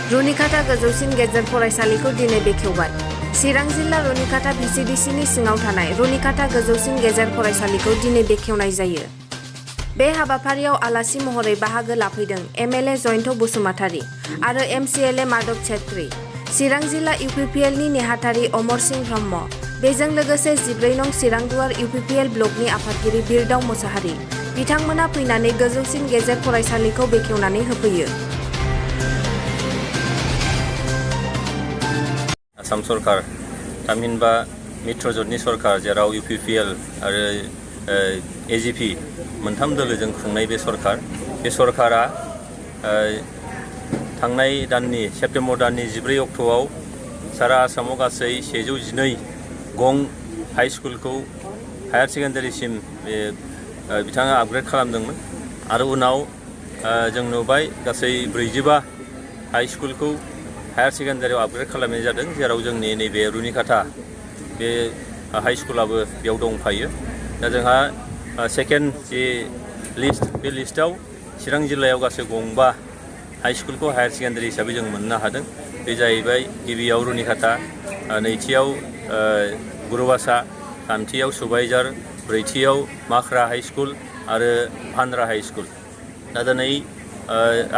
रुनिकाटा गोजौसिन गेजेर फरायसालिखौ दिनै बेखेवबाय। चिरां जिल्ला रुनिकाटा VCDCनि सिङाव थानाय रुनिकाटा गोजौसिन गेजेर फरायसालिखौ दिनै बेखेवनाय जायो। बे हाबाफारियाव आलासि महरै बाहागो लाफैदों MLA जयन्त बसुमतारी आरो MCLA माधव छेत्री, चिरां जिल्ला UPPLनि नेहाथारि अमरस ब्रह्म, बेजों लोगोसे 14 नं चिरां दुवार UPPL ब्लकनि आफादगिरि बिरदाव मोसाहारि। बिथांमोना फैनानै गोजौसिन गेजेर फरायसालिखौ बेखेवनानै होफैयो। आसाम सरकार थामहिनबा मित्र ज'टनि सरकार जेराव UPPL आरो AGP मोनथाम दोलोजों खुंनाय बे सरकारा थांनाय दाननि सेप्तेम्बर दाननि 14 अक्ट'आव सारा आसामाव गासै 112 गं हाई स्कुलखौ हायार सेकेन्डारिसिम बिथाङा आपग्रेड खालामदोंमोन आरो उनाव जों नुबाय गासै 45 हाई स्कुलखौ हायार सेकेन्डारियाव आपग्रेड खालामनाय जादों, जेराव जोंनि नैबे रुनिकाटा बे हाई स्कुलाबो बेयाव दंफायो। दा जोंहा सेकेन्ड जे लिस्ट बे लिस्टआव चिरां जिल्लायाव गासै गंबा हाई स्कुलखौ हायार सेकेन्डारि हिसाबै जों मोननो हादों। बे जाहैबाय गिबियाव रुनिकाटा, नैथियाव गुरुबासा, थामथियाव सुबाइजार, ब्रैथियाव माख्रा हाई स्कुल आरो भान्द्रा हाई स्कुल। दा दिनै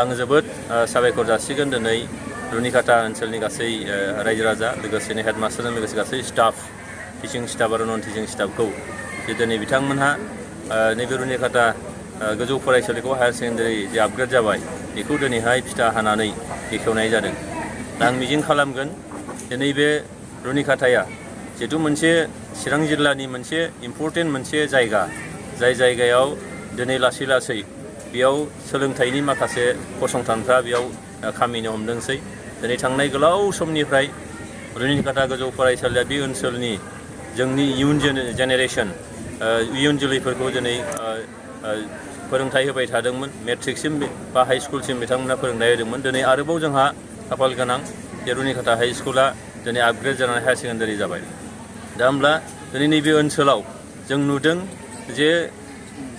आं जोबोद साबायखर जासिगोन दिनै रुनिकाटा ओनसोलनि गासै रायजो राजा लोगोसेनो हेडमास्टारजों लोगोसे गासै स्टाफ, टिचिं स्टाफ आरो नन टिचिं स्टाफखौ जे दिनै बिथांमोनहा नैबे रुनिकाटा गोजौ फरायसालिखौ हायार सेकेन्डारि जे आपग्रेड जाबाय बेखौ दिनैहाय फिथा हानानै बेखेवनाय जादों। दा आं मिजिं खालामगोन जे नैबे रुनिकाटाया जिहेतु मोनसे चिरां जिल्लानि मोनसे इम्परटेन्ट मोनसे जायगा, जाय जायगायाव दिनै लासै लासै बेयाव सोलोंथाइनि माखासे फसंथानफ्रा बेयाव खामिनो हमदोंसै। दिनै थांनाय गोलाव समनिफ्राय रुनिकाटा गोजौ फरायसालिया बे ओनसोलनि जोंनि इयुन जेनेरेसन इयुन जोलैफोरखौ दिनै फोरोंथाइ होबाय थादोंमोन। मेट्रिकसिम बा हाई स्कुलसिम बिथांमोना फोरोंथाइ होदोंमोन। दिनै आरोबाव जोंहा खाफाल गोनां जे रुनिकाटा हाई स्कुला दिनै आपग्रेड जानानै हायार सेकेन्डारि जाबाय। दा होमब्ला दिनै नैबे ओनसोलाव जों नुदों जे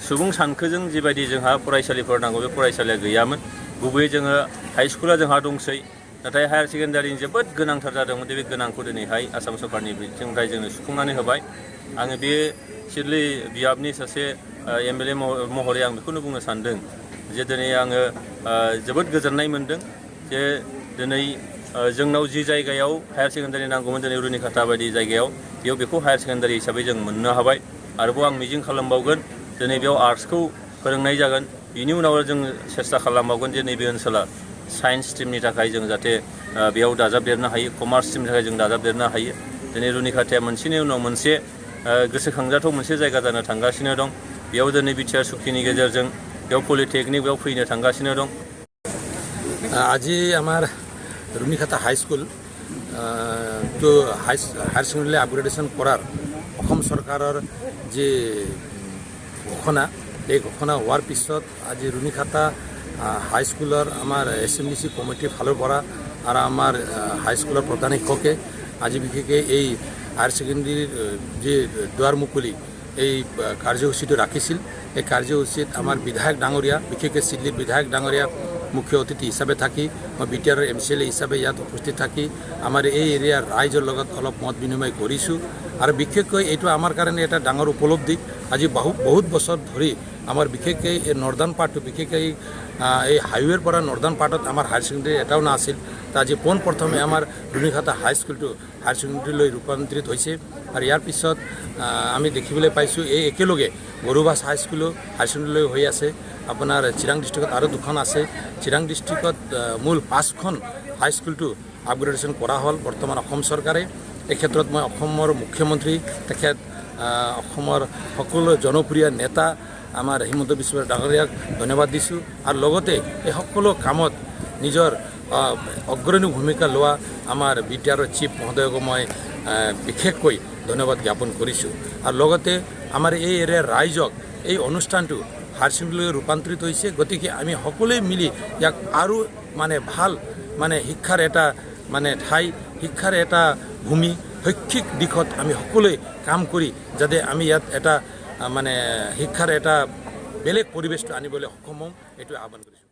सुबुं सानखोजों जिबायदि जोंहा फरायसालिफोर नांगौ बे फरायसालिया गैयामोन। गुबैयै जोङो हाई स्कुला जोंहा दंसै, नाथाय हायार सेकेन्डारिनि जोबोद गोनांथार जादोंमोन। बे गोनांखौ दिनैहाय आसाम सरकारनि बिथिंनिफ्राय जोंनो सुफुंनानै होबाय। आङो बे सिडली बियाबनि सासे MLA महरै आं बेखौनो बुंनो सानदों जे दिनै आङो जोबोद गोजोननाय मोनदों जे दिनै जोंनाव जि जायगायाव हायार सेकेन्डारि नांगौमोन दिनै रुनिकाटा बायदि जायगायाव बेयाव बेखौ हायार सेकेन्डारि हिसाबै जों मोननो हाबाय। आरोबाव आं मिजिं खालामबावगोन दिनै बेयाव आर्ट्सखौ फोरोंनाय जागोन। बिनि उनाव जों सेस्था खालामबावगोन जे नैबे ओनसोला साइन्स स्ट्रिमनि थाखाय जों जाहाथे बेयाव दाजाबदेरनो हायो, कमार्स स्ट्रिमनि थाखाय जों दाजाबदेरनो हायो। दिनै रुनिकाटाया मोनसेनि उनाव मोनसे गोसोखांजाथाव मोनसे जायगा जानो थांगासिनो दं। बेयाव दिनै बिटिआर सुक्तिनि गेजेरजों बेयाव पलिटेकनिक बेयाव फैनो थांगासिनो दं। আজি আমার रुनिकाटा हाई स्कुल তো হায়ার সেকেন্ডারি আপগ্রেডেশন করার অসম সরকারের যে ঘোষণা, এই ঘোষণা হওয়ার পিছত আজি रुनिकाटा হাই স্কুলের আমার SMDC কমিটির ফালৰ পৰা আৰু আমাৰ হাই স্কুলের প্রধান শিক্ষকে আজি বিশেষকৈ এই হায়ার সেকেন্ডারির যে দুয়ার মুকলি এই কাৰ্যসূচীটো ৰাখিছিল। এই কাৰ্যসূচীত আমাৰ বিধায়ক ডাঙৰীয়া, বিশেষকৈ চিডলিৰ বিধায়ক ডাঙৰীয়া মুখ্য অতিথি হিচাপে থাকি, মই বিটিআৰৰ MCLA হিচাপে ইয়াত উপস্থিত থাকি আমাৰ এই এৰিয়াৰ ৰাইজৰ লগত অলপ মত বিনিময় কৰিছোঁ। আৰু বিশেষকৈ এইটো আমাৰ কাৰণে এটা ডাঙৰ উপলব্ধি। আজি বহুত বছৰ ধৰি আমাৰ বিশেষকৈ এই নৰ্দাৰ্ণ পাৰ্টটো, বিশেষকৈ এই হাইৱেৰ পৰা নৰ্দাৰ্ণ পাৰ্টত আমাৰ হায়াৰ সেকেন্ডাৰী এটাও নাছিল। তো আজি পোনপ্ৰথমে আমাৰ रुनिकाटा হাই স্কুলটো হায়াৰ সেকেন্ডাৰীলৈ ৰূপান্তৰিত হৈছে। আৰু ইয়াৰ পিছত আমি দেখিবলৈ পাইছোঁ এই একেলগে গুৰুবাস হাই স্কুলো হায়াৰ সেকেন্ডাৰীলৈ হৈ আছে। আপোনাৰ চিৰাং ডিষ্ট্ৰিক্টত আৰু দুখন আছে। চিৰাং ডিষ্ট্ৰিক্টত মূল 5খন হাই স্কুলটো আপগ্ৰেডেশ্যন কৰা হ'ল বৰ্তমান অসম চৰকাৰে। এই ক্ষেত্ৰত মই অসমৰ মুখ্যমন্ত্ৰী, তেখেত অসমৰ সকলো জনপ্ৰিয় নেতা আমাৰ হিমন্ত বিশ্ব ডাঙৰীয়াক ধন্যবাদ দিছোঁ। আৰু লগতে এই সকলো কামত নিজৰ অগ্ৰণী ভূমিকা লোৱা আমাৰ বিটিআৰৰ চিফ মহোদয়ক মই বিশেষকৈ ধন্যবাদ জ্ঞাপন কৰিছোঁ। আৰু লগতে আমাৰ এই এৰিয়াৰ ৰাইজক এই অনুষ্ঠানটো হায়াৰ সেকেন্ডাৰীলৈ ৰূপান্তৰিত হৈছে। গতিকে আমি সকলোৱে মিলি ইয়াক আৰু ভাল শিক্ষাৰ এটা ঠাই, শিক্ষাৰ এটা ভূমি, শৈক্ষিক দিশত আমি সকলোৱে কাম কৰি যাতে আমি ইয়াত এটা শিক্ষাৰ এটা বেলেগ পৰিৱেশটো আনিবলৈ সক্ষম হওঁ, এইটো আহ্বান কৰিছোঁ।